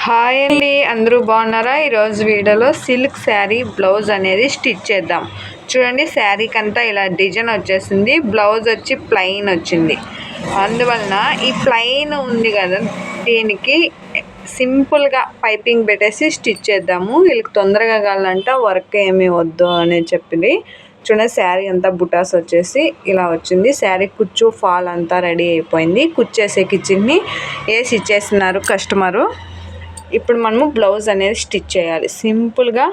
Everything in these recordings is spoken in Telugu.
హాయ్ అండి, అందరూ బాగున్నారా? ఈరోజు వీడియోలో సిల్క్ శారీ బ్లౌజ్ అనేది స్టిచ్ చేద్దాం. చూడండి, శారీకి అంతా ఇలా డిజైన్ వచ్చేసింది, బ్లౌజ్ వచ్చి ప్లెయిన్ వచ్చింది. అందువలన ఈ ప్లెయిన్ ఉంది కదా, దీనికి సింపుల్గా పైపింగ్ పెట్టేసి స్టిచ్ చేద్దాము. వీళ్ళకి తొందరగా కావాలంట, వర్క్ ఏమీ వద్దు అని చెప్పింది. చూడండి, శారీ అంతా బుటాస్ వచ్చేసి ఇలా వచ్చింది. శారీ కుచ్చు ఫాల్ అంతా రెడీ అయిపోయింది. కుచ్చేసే కిచెన్ని వేసి ఇచ్చేస్తున్నారు కస్టమరు. ఇప్పుడు మనము బ్లౌజ్ అనేది స్టిచ్ చేయాలి. సింపుల్గా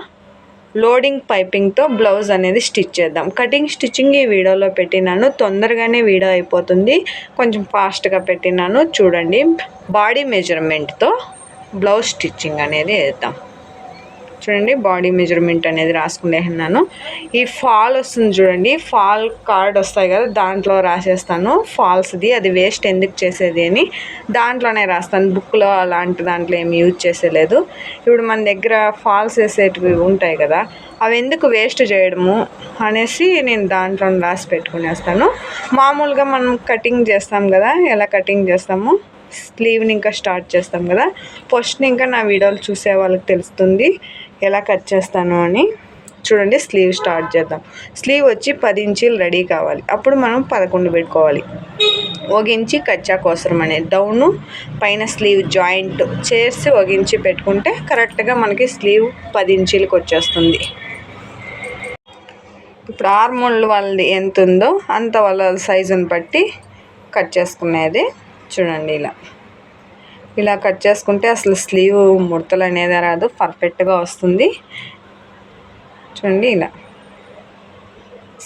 లోడింగ్ పైపింగ్తో బ్లౌజ్ అనేది స్టిచ్ చేద్దాం. కటింగ్ స్టిచ్చింగ్ ఈ వీడియోలో పెట్టినాను, తొందరగానే వీడియో అయిపోతుంది, కొంచెం ఫాస్ట్గా పెట్టినాను. చూడండి, బాడీ మెజర్మెంట్తో బ్లౌజ్ స్టిచ్చింగ్ అనేది వేద్దాం. చూడండి, బాడీ మెజర్మెంట్ అనేది రాసుకునేన్నాను. ఈ ఫాల్ వస్తుంది చూడండి, ఫాల్ కార్డ్ వస్తాయి కదా, దాంట్లో రాసేస్తాను. ఫాల్స్ది అది వేస్ట్ ఎందుకు చేసేది అని దాంట్లోనే రాస్తాను. బుక్లో అలాంటి దాంట్లో ఏమి యూజ్ చేసేలేదు. ఇప్పుడు మన దగ్గర ఫాల్స్ వేసేటివి ఉంటాయి కదా, అవి ఎందుకు వేస్ట్ చేయడము అనేసి నేను దాంట్లో రాసి పెట్టుకునేస్తాను. మామూలుగా మనం కటింగ్ చేస్తాం కదా, ఎలా కటింగ్ చేస్తాము, స్లీవ్ని ఇంకా స్టార్ట్ చేస్తాం కదా, ఫస్ట్ ఇంకా నా వీడియోలు చూసే వాళ్ళకి తెలుస్తుంది ఎలా కట్ చేస్తాను అని. చూడండి, స్లీవ్ స్టార్ట్ చేద్దాం. స్లీవ్ వచ్చి 10 ఇంచీలు రెడీ కావాలి, అప్పుడు మనం 11 పెట్టుకోవాలి. 1 ఇంచి కచ్చా కోసరం అనేది డౌను పైన స్లీవ్ జాయింట్ చేసి 1 ఇంచి పెట్టుకుంటే కరెక్ట్గా మనకి స్లీవ్ 10 ఇంచీలకు వచ్చేస్తుంది. ఇప్పుడు ఆర్మోల్ వాళ్ళది ఎంత ఉందో అంత వాళ్ళ సైజుని బట్టి కట్ చేసుకునేది. చూడండి, ఇలా కట్ చేసుకుంటే అసలు స్లీవ్ ముడతలు అనేది రాదు, పర్ఫెక్ట్గా వస్తుంది. చూడండి, ఇలా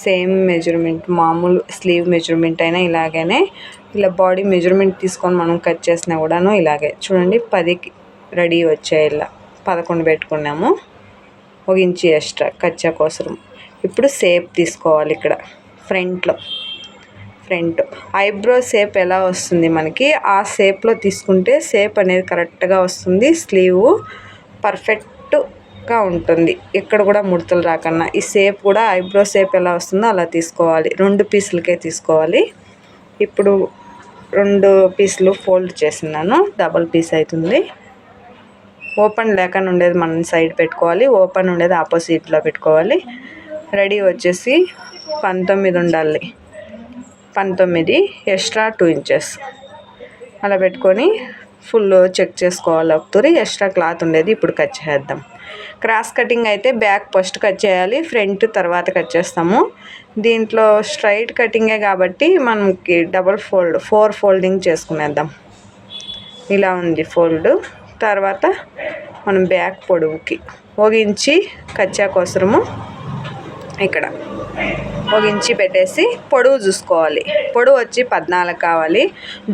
సేమ్ మెజర్మెంట్, మామూలు స్లీవ్ మెజర్మెంట్ అయినా ఇలాగనే, ఇలా బాడీ మెజర్మెంట్ తీసుకొని మనం కట్ చేసినా కూడాను ఇలాగే. చూడండి, 10కి రెడీ వచ్చాయి. ఇలా 11 పెట్టుకున్నాము, 1 ఇంచి ఎక్స్ట్రా కచ్చా కోసరం. ఇప్పుడు షేప్ తీసుకోవాలి. ఇక్కడ ఫ్రంట్ ఐబ్రో షేప్ ఎలా వస్తుంది మనకి, ఆ షేప్లో తీసుకుంటే షేప్ అనేది కరెక్ట్గా వస్తుంది. స్లీవ్ పర్ఫెక్ట్గా ఉంటుంది, ఎక్కడ కూడా ముడతలు రాకన్నా. ఈ షేప్ కూడా ఐబ్రో షేప్ ఎలా వస్తుందో అలా తీసుకోవాలి. 2 పీసులకే తీసుకోవాలి. ఇప్పుడు 2 పీసులు ఫోల్డ్ చేసినాను, డబల్ పీస్ అవుతుంది. ఓపెన్ లేకుండా ఉండేది మనం సైడ్ పెట్టుకోవాలి, ఓపెన్ ఉండేది ఆపోజిట్లో పెట్టుకోవాలి. రెడీ వచ్చేసి 19 ఉండాలి. 19 ఎక్స్ట్రా 2 ఇంచెస్ అలా పెట్టుకొని ఫుల్ చెక్ చేసుకోవాలి. ఒకసారి ఎక్స్ట్రా క్లాత్ ఉండేది ఇప్పుడు కట్ చేద్దాం. క్రాస్ కటింగ్ అయితే బ్యాక్ ఫస్ట్ కట్ చేయాలి, ఫ్రంట్ తర్వాత కట్ చేస్తాము. దీంట్లో స్ట్రైట్ కటింగే కాబట్టి మనకి డబల్ ఫోల్డ్ 4 ఫోల్డింగ్ చేసుకునేద్దాం. ఇలా ఉంది ఫోల్డ్. తర్వాత మనం బ్యాక్ పొడవుకి 1 ఇంచి కచ్చా కోసరము ఇక్కడ 1 ఇంచి పెట్టేసి పొడవు చూసుకోవాలి. పొడవు వచ్చి 14 కావాలి.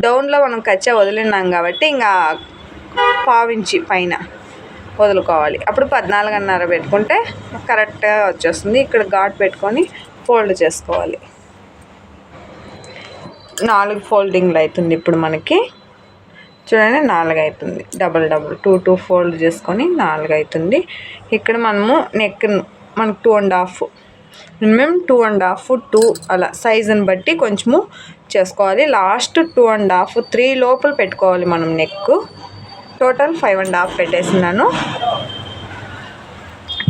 డౌన్లో మనం కచ్చా వదిలినాం కాబట్టి ఇంకా 1/2 ఇంచి పైన వదులుకోవాలి. అప్పుడు 14.5 పెట్టుకుంటే కరెక్ట్గా వచ్చేస్తుంది. ఇక్కడ ఘాట్ పెట్టుకొని ఫోల్డ్ చేసుకోవాలి. 4 ఫోల్డింగ్లు అవుతుంది ఇప్పుడు మనకి. చూడండి, 4 అవుతుంది. డబల్ 2 ఫోల్డ్ చేసుకొని 4 అవుతుంది. ఇక్కడ మనము నెక్ మనకు 2.5 మినిమం 2.5 2 అలా సైజుని బట్టి కొంచెము చేసుకోవాలి. లాస్ట్ 2.5 3 లోపల పెట్టుకోవాలి మనం నెక్. టోటల్ 5.5 పెట్టేసినాను.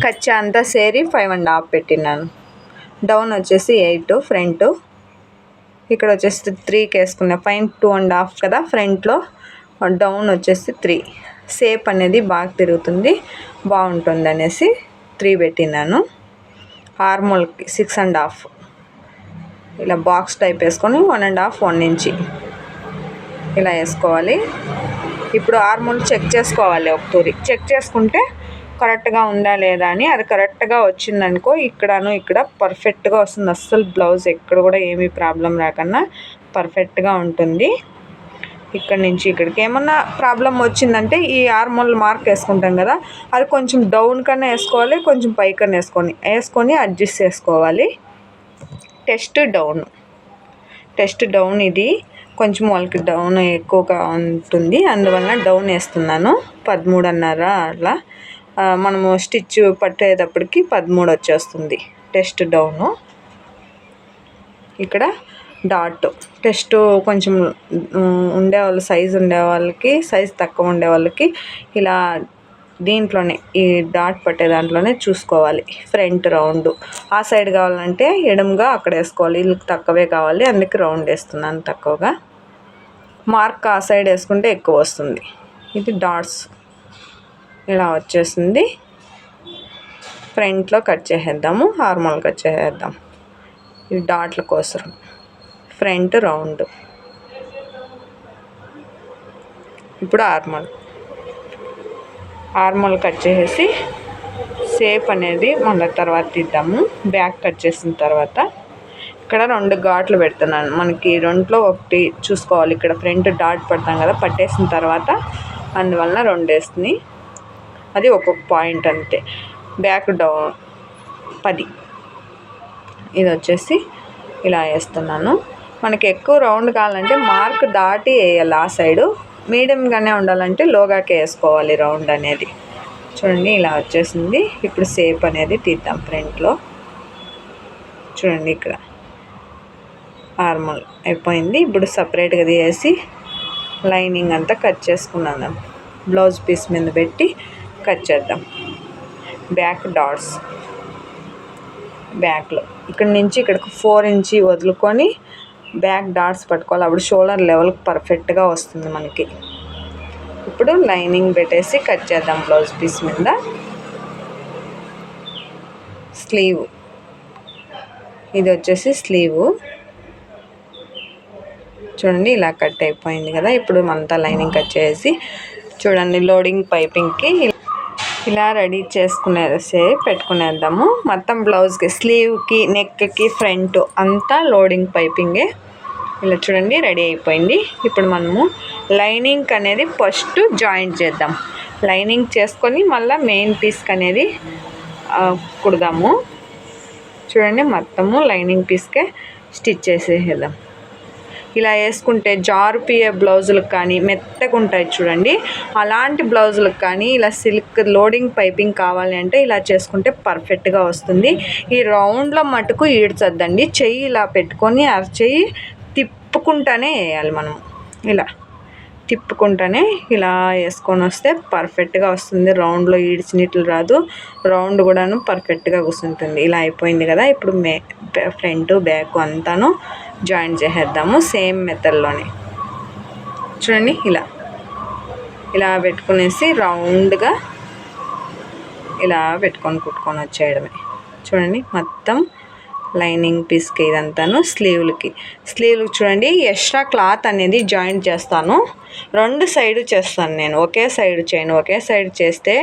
కచ్చా అంతా సేరి 5.5 పెట్టినాను. డౌన్ వచ్చేసి 8 ఫ్రంట్. ఇక్కడ వచ్చేసి 3కి వేసుకున్నా. పైన 2.5 కదా ఫ్రంట్లో, డౌన్ వచ్చేసి 3. షేప్ అనేది బాగా తిరుగుతుంది, బాగుంటుంది అనేసి 3 పెట్టినాను. ఆర్మోల్కి 6.5 ఇలా బాక్స్ టైప్ వేసుకొని 1.5 1 ఇంచి ఇలా వేసుకోవాలి. ఇప్పుడు ఆర్మోల్ చెక్ చేసుకోవాలి. ఒకసారి చెక్ చేసుకుంటే కరెక్ట్గా ఉందా లేదా అని. అది కరెక్ట్గా వచ్చిందనుకో, ఇక్కడ పర్ఫెక్ట్గా వస్తుంది. అస్సలు బ్లౌజ్ ఎక్కడ కూడా ఏమీ ప్రాబ్లం రాకన్నా పర్ఫెక్ట్గా ఉంటుంది. ఇక్కడ నుంచి ఇక్కడికి ఏమన్నా ప్రాబ్లం వచ్చిందంటే ఈ ఆర్మోల్ మార్క్ వేసుకుంటాం కదా, అది కొంచెం డౌన్ కన్నా వేసుకోవాలి, కొంచెం పై కన్నా వేసుకొని అడ్జస్ట్ చేసుకోవాలి. టెస్ట్ డౌన్ ఇది కొంచెం వాళ్ళకి డౌన్ ఎక్కువగా ఉంటుంది, అందువలన డౌన్ వేస్తున్నాను. 13.5 అలా మనము స్టిచ్ పట్టేటప్పటికి 13 వచ్చేస్తుంది టెస్ట్ డౌను. ఇక్కడ డాట్ టెస్ట్ కొంచెం ఉండేవాళ్ళు సైజు ఉండేవాళ్ళకి, సైజు తక్కువ ఉండే వాళ్ళకి ఇలా దీంట్లోనే ఈ డాట్ పట్టే దాంట్లోనే చూసుకోవాలి. ఫ్రంట్ రౌండ్ ఆ సైడ్ కావాలంటే ఎడమగా అక్కడ వేసుకోవాలి. వీళ్ళకి తక్కువే కావాలి, అందుకే రౌండ్ వేస్తున్నాను తక్కువగా. మార్క్ ఆ సైడ్ వేసుకుంటే ఎక్కువ వస్తుంది. ఇది డాట్స్ ఇలా వచ్చేసింది. ఫ్రంట్లో కట్ చేసేద్దాము, నార్మల్ కట్ చేసేద్దాం. ఇది డాట్ల కోసం ఫ్రంట్ రౌండ్. ఇప్పుడు ఆర్మల్ కట్ చేసేసి షేప్ అనేది మళ్ళీ తర్వాత తీద్దాము. బ్యాక్ కట్ చేసిన తర్వాత ఇక్కడ 2 ఘాట్లు పెడుతున్నాను. మనకి 2లో ఒకటి చూసుకోవాలి. ఇక్కడ ఫ్రంట్ డాట్ పడతాం కదా, పట్టేసిన తర్వాత అందువలన 2 వేస్తుంది. అది ఒక్కొక్క పాయింట్ అంతే. Back down 10. ఇది వచ్చేసి ఇలా వేస్తున్నాను. మనకి ఎక్కువ రౌండ్ కావాలంటే మార్క్ దాటి వేయాలి. ఆ సైడు మీడియంగానే ఉండాలంటే లోగాకే వేసుకోవాలి రౌండ్ అనేది. చూడండి ఇలా వచ్చేసింది. ఇప్పుడు షేప్ అనేది తీద్దాం. ఫ్రంట్లో చూడండి ఇక్కడ నార్మల్ అయిపోయింది. ఇప్పుడు సపరేట్గా తీసి లైనింగ్ అంతా కట్ చేసుకున్నాం. బ్లౌజ్ పీస్ మీద పెట్టి కట్ చేద్దాం. బ్యాక్ డాట్స్ బ్యాక్లో ఇక్కడ నుంచి ఇక్కడికి 4 ఇంచ్ వదులుకొని బ్యాక్ డాట్స్ పట్టుకోవాలి. అప్పుడు షోల్డర్ లెవెల్కి పర్ఫెక్ట్గా వస్తుంది మనకి. ఇప్పుడు లైనింగ్ పెట్టేసి కట్ చేద్దాం. బ్లౌజ్ పీస్ మీద స్లీవ్, ఇది వచ్చేసి స్లీవ్. చూడండి ఇలా కట్ అయిపోయింది కదా. ఇప్పుడు అంతా లైనింగ్ కట్ చేసి చూడండి లోడింగ్ పైపింగ్కి ఇలా రెడీ చేసుకునేసి పెట్టుకునేద్దాము. మొత్తం బ్లౌజ్కి, స్లీవ్కి, నెక్కి, ఫ్రంట్ అంతా లోడింగ్ పైపింగే. ఇలా చూడండి రెడీ అయిపోయింది. ఇప్పుడు మనము లైనింగ్ అనేది ఫస్ట్ జాయింట్ చేద్దాం. లైనింగ్ చేసుకొని మళ్ళీ మెయిన్ పీస్కి అనేది కుడదాము. చూడండి మొత్తము లైనింగ్ పీస్కే స్టిచ్ చేసేద్దాం. ఇలా వేసుకుంటే జారుపియే బ్లౌజులకు కానీ, మెత్తగా ఉంటాయి చూడండి, అలాంటి బ్లౌజులకు కానీ ఇలా సిల్క్ లోడింగ్ పైపింగ్ కావాలి అంటే ఇలా చేసుకుంటే పర్ఫెక్ట్గా వస్తుంది. ఈ రౌండ్లో మటుకు ఈడ్చొద్దండి. చెయ్యి ఇలా పెట్టుకొని అరచెయ్యి తిప్పుకుంటానే వేయాలి. మనం ఇలా తిప్పుకుంటానే ఇలా వేసుకొని వస్తే పర్ఫెక్ట్గా వస్తుంది. రౌండ్లో ఈడ్చినట్లు రాదు, రౌండ్ కూడాను పర్ఫెక్ట్గా కూర్చుంటుంది. ఇలా అయిపోయింది కదా. ఇప్పుడు ఫ్రంట్ బ్యాక్ అంతాను జాయిన్ చేసేద్దాము సేమ్ మెథడ్లోనే. చూడండి ఇలా పెట్టుకునేసి రౌండ్గా ఇలా పెట్టుకొని కుట్టుకొని వచ్చేయడమే. చూడండి మొత్తం లైనింగ్ పీస్కి ఇదంతాను స్లీవ్లకి చూడండి ఎక్స్ట్రా క్లాత్ అనేది జాయింట్ చేస్తాను. 2 సైడు చేస్తాను నేను, ఒకే సైడ్ చేయను. ఒకే సైడ్ చేస్తే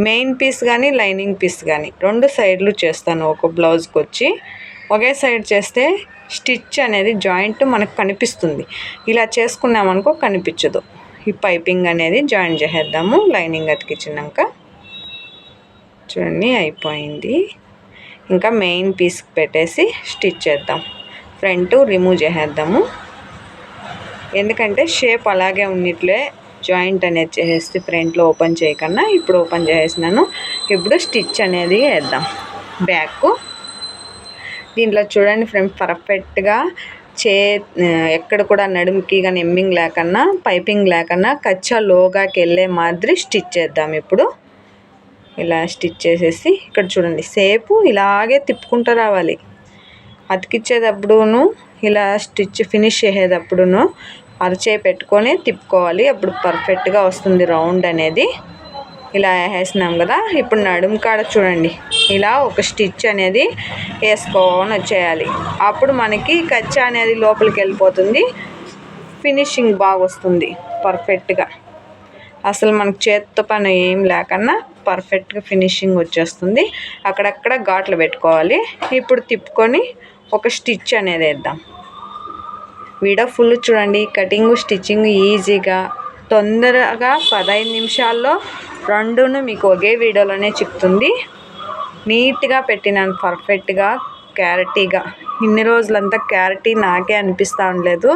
మెయిన్ పీస్ కానీ లైనింగ్ పీస్ కానీ 2 సైడ్లు చేస్తాను. ఒక బ్లౌజ్కి వచ్చి ఒకే సైడ్ చేస్తే స్టిచ్ అనేది జాయింట్ మనకు కనిపిస్తుంది. ఇలా చేసుకున్నామనుకో కనిపించదు. ఈ పైపింగ్ అనేది జాయిన్ చేసేద్దాము లైనింగ్ అతికించినాక. చూడండి అయిపోయింది. ఇంకా మెయిన్ పీస్కి పెట్టేసి స్టిచ్ చేద్దాం. ఫ్రంట్ రిమూవ్ చేసేద్దాము. ఎందుకంటే షేప్ అలాగే ఉన్నట్లే జాయింట్ అనేది చేసేసి ఫ్రంట్లో ఓపెన్ చేయకన్నా ఇప్పుడు ఓపెన్ చేసేసినాను. ఇప్పుడు స్టిచ్ అనేది వేద్దాం. బ్యాక్ దీంట్లో చూడండి ఫ్రెండ్స్ పర్ఫెక్ట్గా ఎక్కడ కూడా నడుముకి కానీ ఎమ్మింగ్ లేకన్నా పైపింగ్ లేకన్నా కచ్చా లోగాకి వెళ్ళే మాదిరి స్టిచ్ చేద్దాం. ఇప్పుడు ఇలా స్టిచ్ చేసేసి ఇక్కడ చూడండి షేపు ఇలాగే తిప్పుకుంటూ రావాలి. అతికిచ్చేటప్పుడును ఇలా స్టిచ్ ఫినిష్ చేసేటప్పుడును అరచేయి పెట్టుకొని తిప్పుకోవాలి. అప్పుడు పర్ఫెక్ట్గా వస్తుంది రౌండ్ అనేది. ఇలా వేసేసినాం కదా. ఇప్పుడు నడుము కాడ చూడండి ఇలా ఒక స్టిచ్ అనేది వేసుకొని వచ్చేయాలి. అప్పుడు మనకి కచ్చా అనేది లోపలికి వెళ్ళిపోతుంది. ఫినిషింగ్ బాగా వస్తుంది పర్ఫెక్ట్గా. అసలు మనకు చేత్తో పని ఏం లేకన్నా పర్ఫెక్ట్గా ఫినిషింగ్ వచ్చేస్తుంది. అక్కడక్కడ ఘాట్లు పెట్టుకోవాలి. ఇప్పుడు తిప్పుకొని ఒక స్టిచ్ అనేది వేద్దాం. వీడియో ఫుల్ చూడండి. కటింగ్ స్టిచ్చింగ్ ఈజీగా తొందరగా 15 నిమిషాల్లో రెండును మీకు ఒకే వీడియోలోనే చెప్తుంది. నీట్గా పెట్టినాను పర్ఫెక్ట్గా క్లారిటీగా. ఇన్ని రోజులంతా క్లారిటీ నాకే అనిపిస్తూ ఉండలేదు.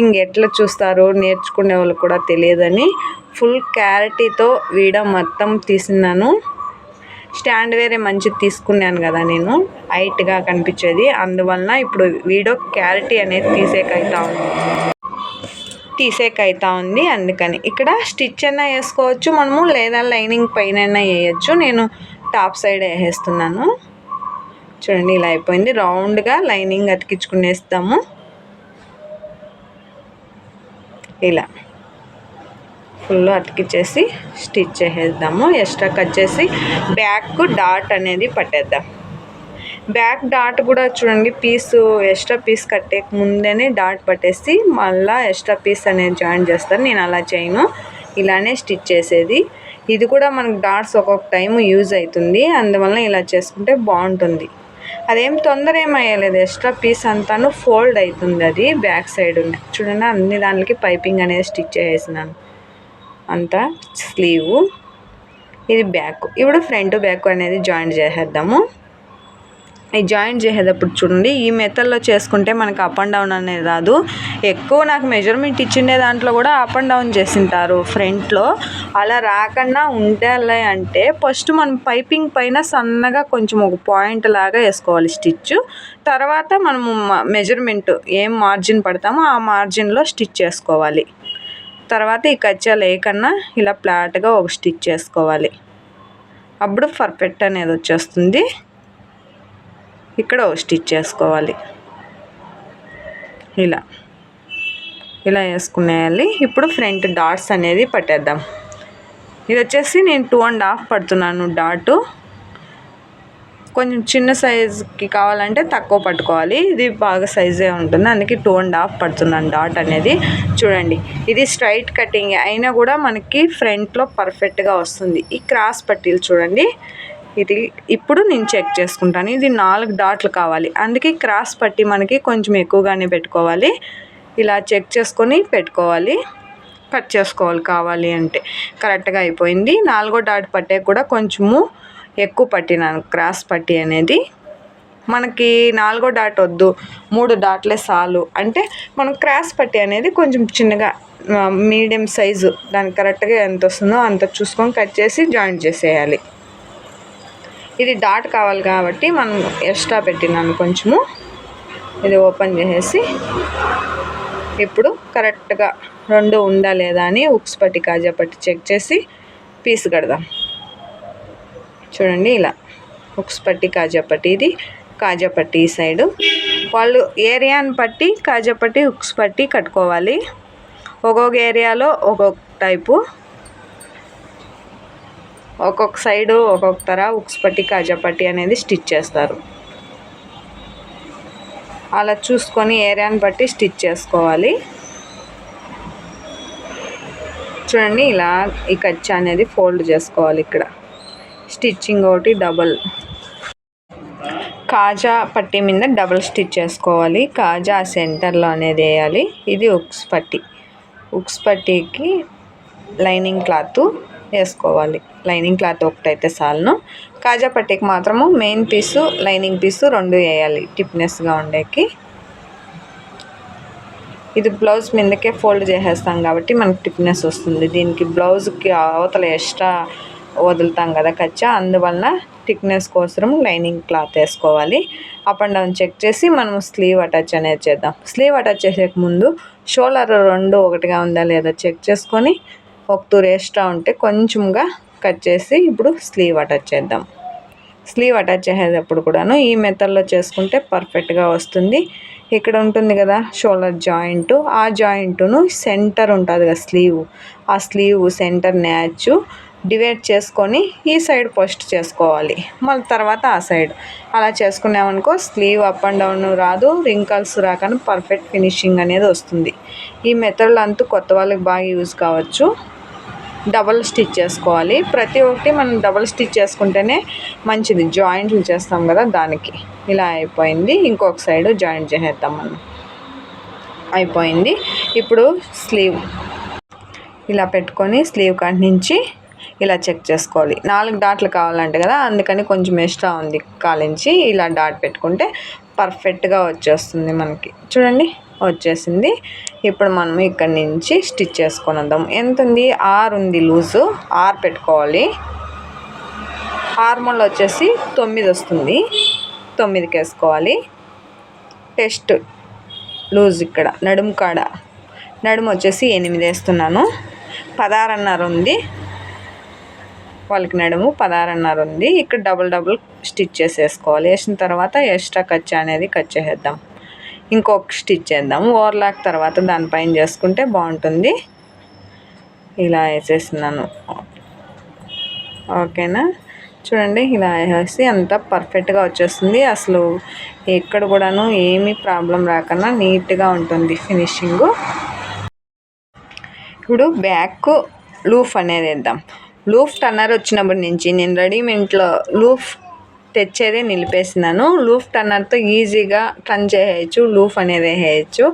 ఇంకెట్లా చూస్తారు నేర్చుకునే వాళ్ళు కూడా తెలియదని ఫుల్ క్లారిటీతో వీడియో మొత్తం తీసినాను. స్టాండ్ వేరే మంచిది తీసుకున్నాను కదా నేను, హైట్గా కనిపించేది. అందువలన ఇప్పుడు వీడియో క్లారిటీ అనేది తీసేకైతా ఉంది. అందుకని ఇక్కడ స్టిచ్ అయినా వేసుకోవచ్చు మనము, లేదా లైనింగ్ పైన వేయచ్చు. నేను టాప్ సైడ్ వేసేస్తున్నాను. చూడండి ఇలా అయిపోయింది. రౌండ్గా లైనింగ్ అతికించుకునేస్తాము. ఇలా ఫుల్ అతికిచ్చేసి స్టిచ్ చేసేద్దాము. ఎక్స్ట్రా కట్ చేసి బ్యాక్ డాట్ అనేది పట్టేద్దాం. బ్యాక్ డాట్ కూడా చూడండి, పీసు ఎక్స్ట్రా పీస్ కట్టే ముందేనే డాట్ పట్టేసి మళ్ళీ ఎక్స్ట్రా పీస్ అనేది జాయిన్ చేస్తాను. నేను అలా చేయను, ఇలానే స్టిచ్ చేసేది. ఇది కూడా మనకు డాట్స్ ఒక్కొక్క టైం యూజ్ అవుతుంది, అందువల్ల ఇలా చేసుకుంటే బాగుంటుంది. అదేం తొందర ఏమయ్యలేదు, ఎక్స్ట్రా పీస్ అంతాను ఫోల్డ్ అవుతుంది. అది బ్యాక్ సైడ్ చూడండి, అన్ని దానికి పైపింగ్ అనేది స్టిచ్ చేసేసినాను. అంతా స్లీవ్, ఇది బ్యాక్. ఇప్పుడు ఫ్రంట్ బ్యాక్ అనేది జాయిన్ చేసేద్దాము. ఈ జాయిన్ చేసేటప్పుడు చూడండి, ఈ మెథడ్లో చేసుకుంటే మనకు అప్ అండ్ డౌన్ అనేది రాదు. ఎక్కువ నాకు మెజర్మెంట్ ఇచ్చిండే దాంట్లో కూడా అప్ అండ్ డౌన్ చేసింటారు ఫ్రంట్లో. అలా రాకుండా ఉండాలి అంటే ఫస్ట్ మనం పైపింగ్ పైన సన్నగా కొంచెం ఒక పాయింట్ లాగా వేసుకోవాలి స్టిచ్. తర్వాత మనము మెజర్మెంట్ ఏం మార్జిన్ పడతామో ఆ మార్జిన్లో స్టిచ్ చేసుకోవాలి. తర్వాత ఈ కచ్చా లేకన్నా ఇలా ఫ్లాట్గా ఒక స్టిచ్ చేసుకోవాలి. అప్పుడు పర్ఫెక్ట్ అనేది వచ్చేస్తుంది. ఇక్కడ స్టిచ్ చేసుకోవాలి. ఇలా ఇలా వేసుకునేయాలి. ఇప్పుడు ఫ్రంట్ డాట్స్ అనేది పట్టేద్దాం. ఇది వచ్చేసి నేను 2.5 పడుతున్నాను డాటు. కొంచెం చిన్న సైజుకి కావాలంటే తక్కువ పట్టుకోవాలి, ఇది బాగా సైజే ఉంటుంది, అందుకే 2.5 పడుతున్నాను డాట్ అనేది. చూడండి, ఇది స్ట్రైట్ కటింగ్ అయినా కూడా మనకి ఫ్రంట్లో పర్ఫెక్ట్గా వస్తుంది. ఈ క్రాస్ పట్టీలు చూడండి, ఇది ఇప్పుడు నేను చెక్ చేసుకుంటాను. ఇది 4 డాట్లు కావాలి, అందుకే క్రాస్ పట్టి మనకి కొంచెం ఎక్కువగానే పెట్టుకోవాలి. ఇలా చెక్ చేసుకొని పెట్టుకోవాలి, కట్ చేసుకోవాలి కావాలి అంటే. కరెక్ట్గా అయిపోయింది. 4వ డాట్ పట్టే కూడా కొంచెము ఎక్కువ పట్టినాను క్రాస్ పట్టి అనేది. మనకి 4వ డాట్ వద్దు, 3 డాట్లే చాలు అంటే మనం క్రాస్ పట్టి అనేది కొంచెం చిన్నగా మీడియం సైజు దానికి కరెక్ట్గా ఎంత వస్తుందో అంత చూసుకొని కట్ చేసి జాయింట్ చేసేయాలి. ఇది డాట్ కావాలి కాబట్టి మనం ఎక్స్ట్రా పెట్టినాను కొంచెము. ఇది ఓపెన్ చేసేసి ఇప్పుడు కరెక్ట్గా 2 ఉందా లేదా అని ఉక్స్ పట్టి కాజా పట్టి చెక్ చేసి పీస్ కడదాం. చూడండి, ఇలా ఉక్స్ పట్టి కాజా పట్టి, ఇది కాజా పట్టి ఈ సైడు. వాళ్ళు ఏరియాని బట్టి కాజా పట్టి ఉక్స్ పట్టి కట్టుకోవాలి. ఒక్కొక్క ఏరియాలో ఒక్కొక్క టైపు, ఒక్కొక్క సైడు ఒక్కొక్క తర ఉక్స్ పట్టి కాజా పట్టి అనేది స్టిచ్ చేస్తారు. అలా చూసుకొని ఏరియాని బట్టి స్టిచ్ చేసుకోవాలి. చూడండి, ఇలా ఈ కచ్చా అనేది ఫోల్డ్ చేసుకోవాలి. ఇక్కడ స్టిచ్చింగ్ ఒకటి డబల్ కాజా పట్టి మీద డబల్ స్టిచ్ చేసుకోవాలి. కాజా సెంటర్లో అనేది వేయాలి. ఇది ఉక్స్ పట్టి, ఉక్స్ పట్టీకి లైనింగ్ క్లాత్ వేసుకోవాలి. లైనింగ్ క్లాత్ ఒకటైతే చాలను. కాజా పట్టీకి మాత్రము మెయిన్ పీసు లైనింగ్ పీసు 2 వేయాలి టిప్నెస్గా ఉండేకి. ఇది బ్లౌజ్ మీదకే ఫోల్డ్ చేసేస్తాం కాబట్టి మనకి టిప్నెస్ వస్తుంది. దీనికి బ్లౌజ్కి అవతల ఎక్స్ట్రా వదులుతాం కదా కచ్చా, అందువలన థిక్నెస్ కోసం లైనింగ్ క్లాత్ వేసుకోవాలి. అప్ అండ్ డౌన్ చెక్ చేసి మనం స్లీవ్ అటాచ్ అనేది చేద్దాం. స్లీవ్ అటాచ్ చేసే ముందు షోల్డర్ 2 ఒకటిగా ఉందా లేదా చెక్ చేసుకొని ఒక తూరు ఎక్స్ట్రా ఉంటే కొంచెంగా కట్ చేసి ఇప్పుడు స్లీవ్ అటాచ్ చేద్దాం. స్లీవ్ అటాచ్ చేసేటప్పుడు కూడాను ఈ మెథడ్లో చేసుకుంటే పర్ఫెక్ట్గా వస్తుంది. ఇక్కడ ఉంటుంది కదా షోల్డర్ జాయింట్, ఆ జాయింట్ను సెంటర్ ఉంటుంది కదా స్లీవ్, ఆ స్లీవ్ సెంటర్ న్యాచ్ డివైడ్ చేసుకొని ఈ సైడ్ ఫస్ట్ చేసుకోవాలి, మళ్ళీ తర్వాత ఆ సైడ్. అలా చేసుకున్నామనుకో స్లీవ్ అప్ అండ్ డౌన్ రాదు, రింకల్స్ రాకుండా పర్ఫెక్ట్ ఫినిషింగ్ అనేది వస్తుంది. ఈ మెథడ్లో అంతా కొత్త వాళ్ళకి బాగా యూజ్ కావచ్చు. డబల్ స్టిచ్ చేసుకోవాలి. ప్రతి ఒక్కటి మనం డబల్ స్టిచ్ చేసుకుంటేనే మంచిది, జాయింట్లు చేస్తాం కదా దానికి. ఇలా అయిపోయింది. ఇంకొక సైడ్ జాయింట్ చేసేద్దాం మనం. అయిపోయింది. ఇప్పుడు స్లీవ్ ఇలా పెట్టుకొని స్లీవ్ కాడ నుంచి ఇలా చెక్ చేసుకోవాలి. 4 డాట్లు కావాలంటే కదా, అందుకని కొంచెం ఎక్స్ట్రా ఉంది కాలించి ఇలా డాట్ పెట్టుకుంటే పర్ఫెక్ట్గా వచ్చేస్తుంది మనకి. చూడండి, వచ్చేసింది. ఇప్పుడు మనం ఇక్కడ నుంచి స్టిచ్ చేసుకొని వద్దాం. ఎంత ఉంది? 6 ఉంది లూజు, 6 పెట్టుకోవాలి. ఆర్మల్ వచ్చేసి 9 వస్తుంది, 9కి వేసుకోవాలి. టెస్ట్ లూజ్ ఇక్కడ నడుము వచ్చేసి 8 వేస్తున్నాను. 16.5 ఉంది వాళ్ళకి, నడుము 16.5 ఉంది. ఇక్కడ డబుల్ స్టిచ్ చేసేసుకోవాలి. వేసిన తర్వాత ఎక్స్ట్రా ఖర్చు అనేది కట్ చేసేద్దాం. ఇంకొక స్టిచ్ చేద్దాం. ఓవర్లాక్ తర్వాత దానిపైన చేసుకుంటే బాగుంటుంది. ఇలా వేసేస్తున్నాను. ఓకేనా, చూడండి ఇలా వేసి అంతా పర్ఫెక్ట్గా వచ్చేస్తుంది. అసలు ఎక్కడ కూడాను ఏమీ ప్రాబ్లం రాకుండా నీట్గా ఉంటుంది ఫినిషింగు. ఇప్పుడు బ్యాక్ లూఫ్ అనేది వేద్దాం. లూఫ్ టన్నర్ వచ్చినప్పటి నుంచి నేను రెడీమేడ్లో లూఫ్ తెచ్చేదే నిలిపేసినాను. లూఫ్ టన్నర్తో ఈజీగా టర్న్ చేయవచ్చు, లూఫ్ అనేది వేయచ్చు.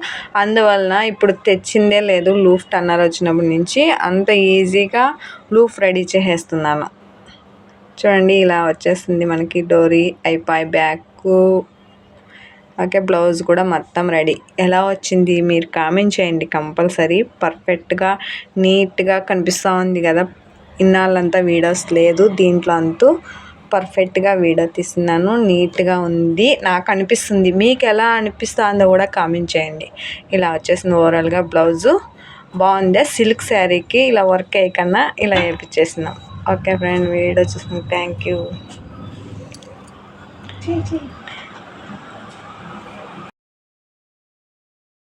అందువలన ఇప్పుడు తెచ్చిందే లేదు. లూఫ్ టన్నర్ వచ్చినప్పటి నుంచి అంత ఈజీగా లూఫ్ రెడీ చేసేస్తున్నాను. చూడండి ఇలా వచ్చేస్తుంది మనకి. డోరీ అయిపోయి బ్యాక్. ఓకే, బ్లౌజ్ కూడా మొత్తం రెడీ. ఎలా వచ్చింది మీరు కామెంట్ చేయండి కంపల్సరీ. పర్ఫెక్ట్గా నీట్గా కనిపిస్తూ ఉంది కదా. ఇన్నాళ్ళంతా వీడియోస్ లేదు దీంట్లో, అంతూ పర్ఫెక్ట్గా వీడియో తీస్తున్నాను. నీట్గా ఉంది నాకు అనిపిస్తుంది. మీకు ఎలా అనిపిస్తుందో కూడా కామెంట్ చేయండి. ఇలా వచ్చేసింది ఓవరాల్గా బ్లౌజు. బాగుంది. సిల్క్ శారీకి ఇలా వర్క్ అయ్యకన్నా ఇలా వేయించేసినాం. ఓకే ఫ్రెండ్, వీడియో చూసిన థ్యాంక్ యూ.